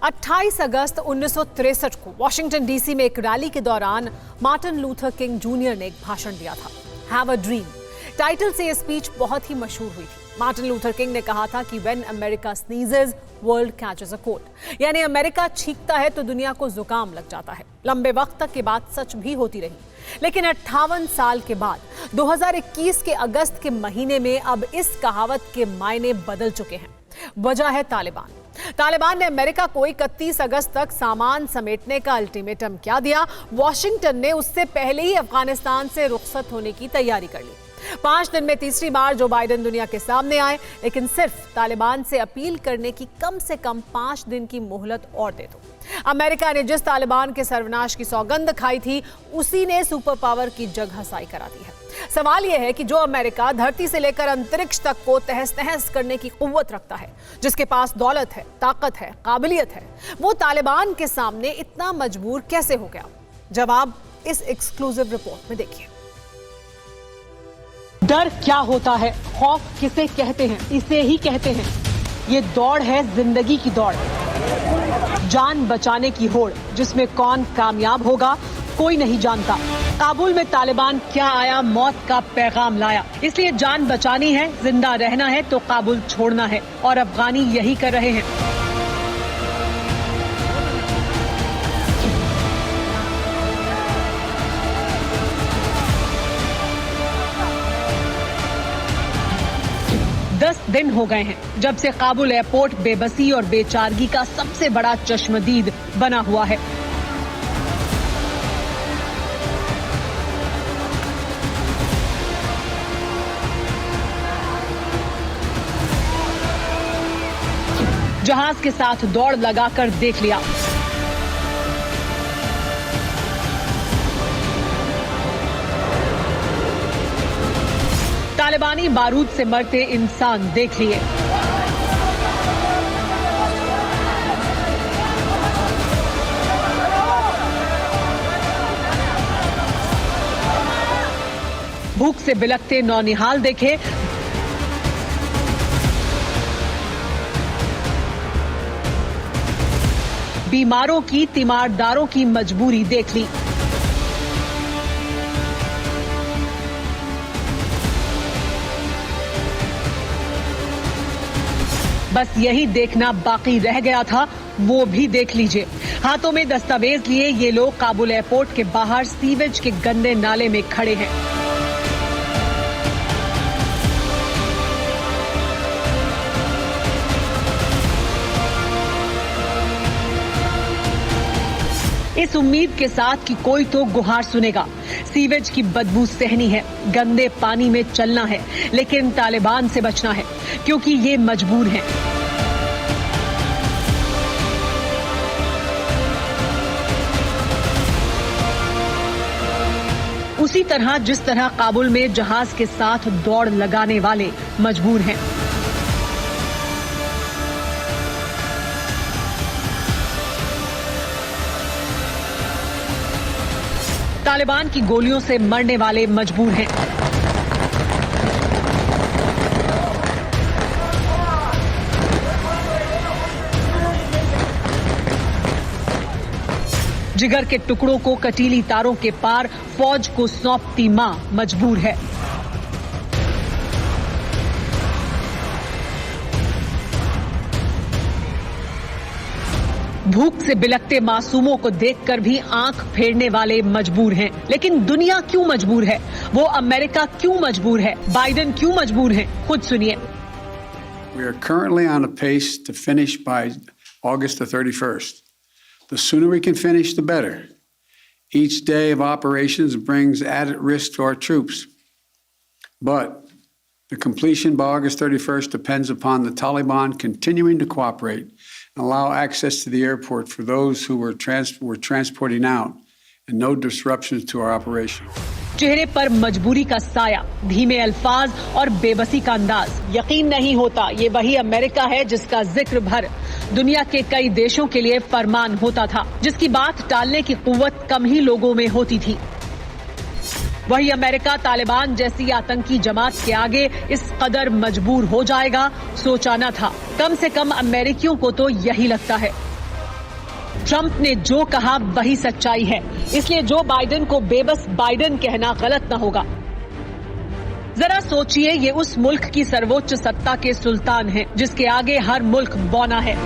28 अगस्त 1963 को Washington DC में एक रैली के दौरान मार्टिन लूथर किंग जूनियर ने एक भाषण दिया था। हैव अ ड्रीम टाइटल से यह स्पीच बहुत ही मशहूर हुई थी। मार्टिन लूथर किंग ने कहा था कि when America sneezes world catches a cold, यानी अमेरिका छींकता है तो दुनिया को जुकाम लग जाता है। लंबे वक्त तक ये बात सच भी होती रही, लेकिन 58 साल के बाद 2021 के अगस्त के महीने में अब इस कहावत के मायने बदल चुके हैं। वजह है तालिबान ने अमेरिका को 31 अगस्त तक सामान समेटने का अल्टीमेटम क्या दिया। वॉशिंगटन ने उससे पहले ही अफगानिस्तान से रुखसत होने की तैयारी कर ली। 5 दिन में तीसरी बार जो बाइडेन दुनिया के सामने आए, लेकिन सिर्फ तालिबान से अपील करने की कम से कम 5 दिन की मोहलत और दे दो। अमेरिका ने जिस तालिबान के सर्वनाश की सौगंध खाई थी, उसी ने सुपर पावर की जगहसाई करा दी है। सवाल यह है कि जो अमेरिका धरती से लेकर अंतरिक्ष तक को तहस नहस करने की कुव्वत रखता है, जिसके पास दौलत है, ताकत है, काबिलियत है, वो तालिबान के सामने इतना मजबूर कैसे हो गया? जवाब इस एक्सक्लूसिव रिपोर्ट में देखिए। डर क्या होता है, खौफ किसे कहते हैं? इसे ही कहते हैं। ये दौड़ है जिंदगी की दौड़, जान बचाने की होड़, जिसमें कौन कामयाब होगा कोई नहीं जानता। काबुल में तालिबान क्या आया, मौत का पैगाम लाया। इसलिए जान बचानी है, जिंदा रहना है तो काबुल छोड़ना है, और अफगानी यही कर रहे हैं। दस दिन हो गए हैं जब से काबुल एयरपोर्ट बेबसी और बेचारगी का सबसे बड़ा चश्मदीद बना हुआ है। जहाज के साथ दौड़ लगाकर देख लिया। तालिबानी बारूद से मरते इंसान देख लिए। भूख से बिलखते नौनिहाल देखे। बीमारों की, तीमारदारों की मजबूरी देख ली। बस यही देखना बाकी रह गया था, वो भी देख लीजिए। हाथों में दस्तावेज लिए ये लोग काबुल एयरपोर्ट के बाहर सीवेज के गंदे नाले में खड़े हैं। इस उम्मीद के साथ कि कोई तो गुहार सुनेगा। सीवेज की बदबू सहनी है, गंदे पानी में चलना है, लेकिन तालिबान से बचना है, क्योंकि ये मजबूर हैं। उसी तरह जिस तरह काबुल में जहाज के साथ दौड़ लगाने वाले मजबूर हैं। तालिबान की गोलियों से मरने वाले मजबूर हैं। जिगर के टुकड़ों को कटीली तारों के पार फौज को सौंपती मां मजबूर है। भूख से बिलखते मासूमों को देखकर भी आंख फेरने वाले मजबूर हैं। लेकिन दुनिया क्यों मजबूर है? वो अमेरिका क्यों मजबूर है? बाइडेन क्यों मजबूर है? खुद सुनिए। We are currently on a pace to finish by August the 31st. The sooner we can finish, the better. Each day of operations brings added risk to our troops. But the completion by August 31st depends upon the Taliban continuing to cooperate and allow access to the airport for those who were transporting out, and no disruptions to our operation. चेहरे पर मजबूरी का साया, धीमे अल्फाज और बेबसी का अंदाज। यकीन नहीं होता ये वही अमेरिका है जिसका जिक्र भर दुनिया के कई देशों के लिए फरमान होता था, जिसकी बात टालने की कुव्वत कम ही लोगों में होती थी। वही अमेरिका तालिबान जैसी आतंकी जमात के आगे इस कदर मजबूर हो जाएगा, सोचा न था। कम से कम अमेरिकियों को तो यही लगता है। ट्रंप ने जो कहा वही सच्चाई है, इसलिए जो बाइडेन को बेबस बाइडेन कहना गलत न होगा। जरा सोचिए, ये उस मुल्क की सर्वोच्च सत्ता के सुल्तान हैं, जिसके आगे हर मुल्क बौना है।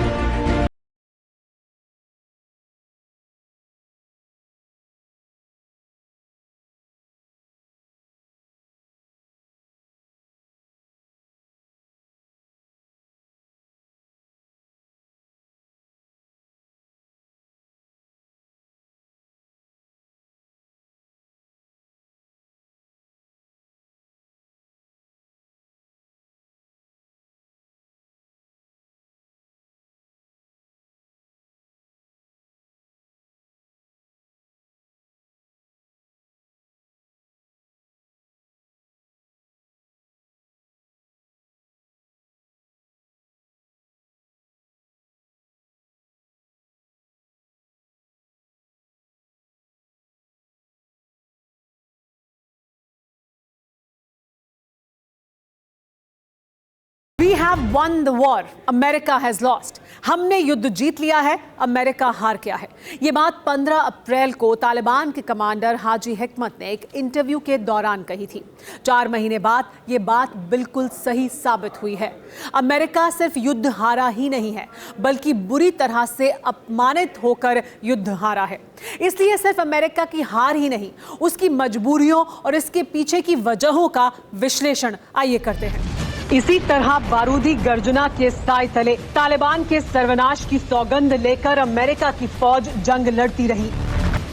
We have won the war. America has lost. हमने युद्ध जीत लिया है, अमेरिका हार गया है। ये बात 15 अप्रैल को तालिबान के कमांडर हाजी हिकमत ने एक इंटरव्यू के दौरान कही थी। 4 महीने बाद ये बात बिल्कुल सही साबित हुई है। अमेरिका सिर्फ युद्ध हारा ही नहीं है, बल्कि बुरी तरह से अपमानित होकर युद्ध हारा है। इसलिए सिर्फ अमेरिका की हार ही नहीं, उसकी मजबूरियों और इसके पीछे की वजहों का विश्लेषण आइए करते हैं। इसी तरह बारूदी गर्जना के साए तले तालिबान के सर्वनाश की सौगंध लेकर अमेरिका की फौज जंग लड़ती रही।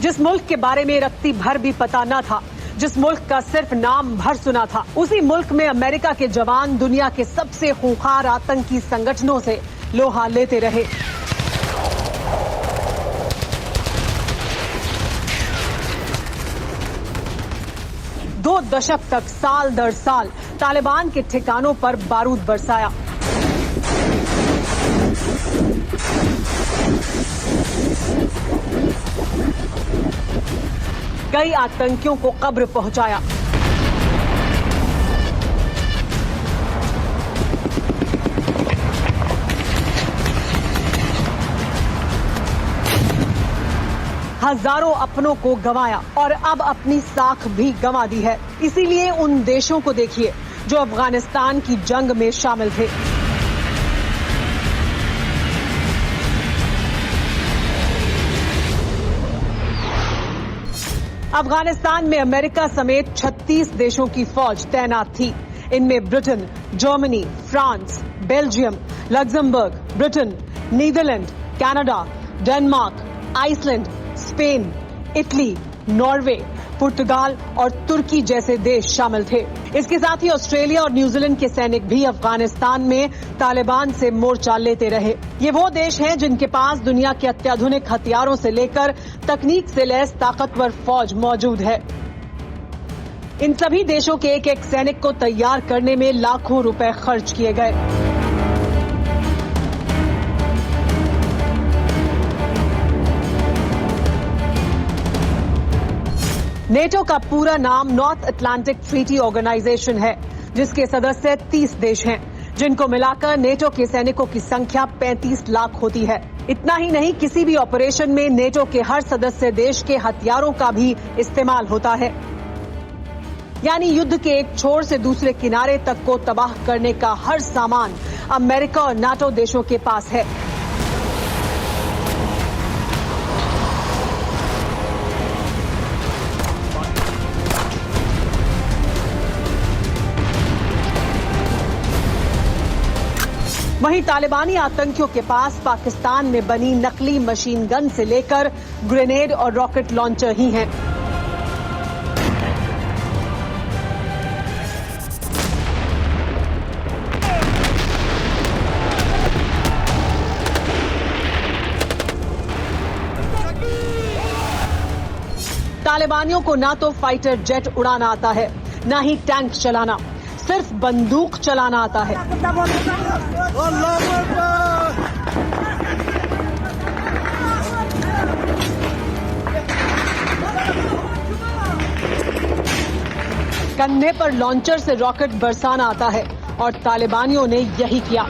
जिस मुल्क के बारे में रत्ती भर भी पता न था, जिस मुल्क का सिर्फ नाम भर सुना था, उसी मुल्क में अमेरिका के जवान दुनिया के सबसे खूंखार आतंकी संगठनों से लोहा लेते रहे। दो दशक तक साल दर साल तालिबान के ठिकानों पर बारूद बरसाया। कई आतंकियों को कब्र पहुंचाया। हजारों अपनों को गंवाया और अब अपनी साख भी गंवा दी है। इसीलिए उन देशों को देखिए जो अफगानिस्तान की जंग में शामिल थे। अफगानिस्तान में अमेरिका समेत 36 देशों की फौज तैनात थी। इनमें Britain, Germany, France, Belgium, Luxembourg, Britain, Netherland, Canada, Denmark, Iceland, Spain, Italy, Norway, पुर्तगाल और तुर्की जैसे देश शामिल थे। इसके साथ ही ऑस्ट्रेलिया और न्यूजीलैंड के सैनिक भी अफगानिस्तान में तालिबान से मोर्चा लेते रहे। ये वो देश हैं जिनके पास दुनिया के अत्याधुनिक हथियारों से लेकर तकनीक से लैस ताकतवर फौज मौजूद है। इन सभी देशों के एक एक सैनिक को तैयार करने में लाखों रुपए खर्च किए गए। नेटो का पूरा नाम नॉर्थ अटलांटिक ट्रीटी ऑर्गेनाइजेशन है, जिसके सदस्य 30 देश हैं, जिनको मिलाकर नेटो के सैनिकों की संख्या 35 लाख होती है। इतना ही नहीं, किसी भी ऑपरेशन में नेटो के हर सदस्य देश के हथियारों का भी इस्तेमाल होता है। यानी युद्ध के एक छोर से दूसरे किनारे तक को तबाह करने का हर सामान अमेरिका और नाटो देशों के पास है। वहीं तालिबानी आतंकियों के पास पाकिस्तान में बनी नकली मशीन गन से लेकर ग्रेनेड और रॉकेट लॉन्चर ही हैं। तालिबानियों को ना तो फाइटर जेट उड़ाना आता है, ना ही टैंक चलाना, सिर्फ बंदूक चलाना आता है। कंधे पर लॉन्चर से रॉकेट बरसाना आता है और तालिबानियों ने यही किया।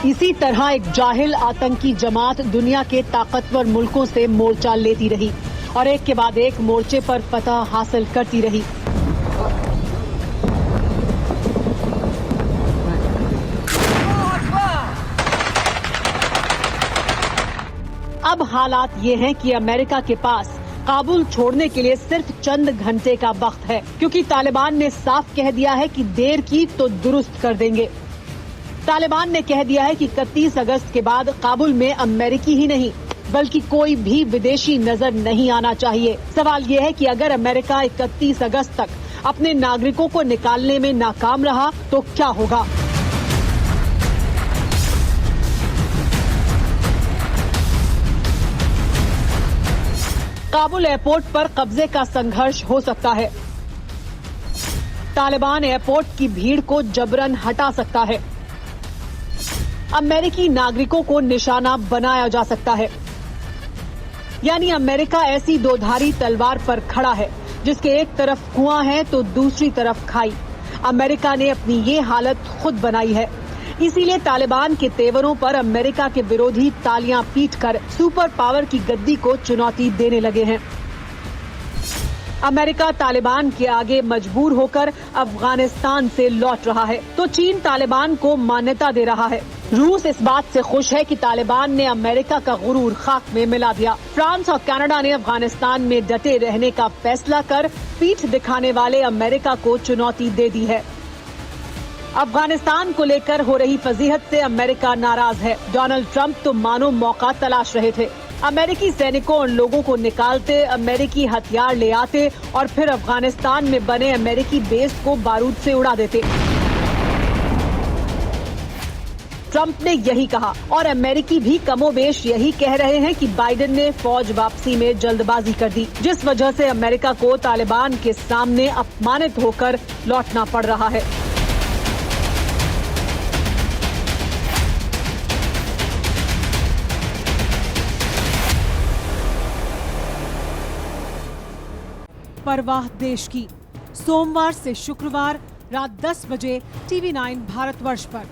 इसी तरह एक जाहिल आतंकी जमात दुनिया के ताकतवर मुल्कों से मोर्चा लेती रही और एक के बाद एक मोर्चे पर फतह हासिल करती रही। अब हालात ये हैं कि अमेरिका के पास काबुल छोड़ने के लिए सिर्फ चंद घंटे का वक्त है, क्योंकि तालिबान ने साफ कह दिया है कि देर की तो दुरुस्त कर देंगे। तालिबान ने कह दिया है कि 31 अगस्त के बाद काबुल में अमेरिकी ही नहीं बल्कि कोई भी विदेशी नजर नहीं आना चाहिए। सवाल ये है कि अगर अमेरिका 31 अगस्त तक अपने नागरिकों को निकालने में नाकाम रहा तो क्या होगा? काबुल एयरपोर्ट पर कब्जे का संघर्ष हो सकता है। तालिबान एयरपोर्ट की भीड़ को जबरन हटा सकता है। अमेरिकी नागरिकों को निशाना बनाया जा सकता है। यानी अमेरिका ऐसी दोधारी तलवार पर खड़ा है जिसके एक तरफ कुआं है तो दूसरी तरफ खाई। अमेरिका ने अपनी ये हालत खुद बनाई है। इसीलिए तालिबान के तेवरों पर अमेरिका के विरोधी तालियां पीटकर सुपर पावर की गद्दी को चुनौती देने लगे हैं। अमेरिका तालिबान के आगे मजबूर होकर अफगानिस्तान से लौट रहा है तो चीन तालिबान को मान्यता दे रहा है। रूस इस बात से खुश है कि तालिबान ने अमेरिका का गुरूर खाक में मिला दिया। फ्रांस और कनाडा ने अफगानिस्तान में डटे रहने का फैसला कर पीठ दिखाने वाले अमेरिका को चुनौती दे दी है। अफगानिस्तान को लेकर हो रही फजीहत से अमेरिका नाराज है। डोनाल्ड ट्रंप तो मानो मौका तलाश रहे थे। अमेरिकी सैनिकों और लोगों को निकालते, अमेरिकी हथियार ले आते और फिर अफगानिस्तान में बने अमेरिकी बेस को बारूद से उड़ा देते। ट्रंप ने यही कहा और अमेरिकी भी कमोबेश यही कह रहे हैं कि बाइडेन ने फौज वापसी में जल्दबाजी कर दी, जिस वजह से अमेरिका को तालिबान के सामने अपमानित होकर लौटना पड़ रहा है। परवाह देश की, सोमवार से शुक्रवार रात 10 बजे TV9 भारतवर्ष पर।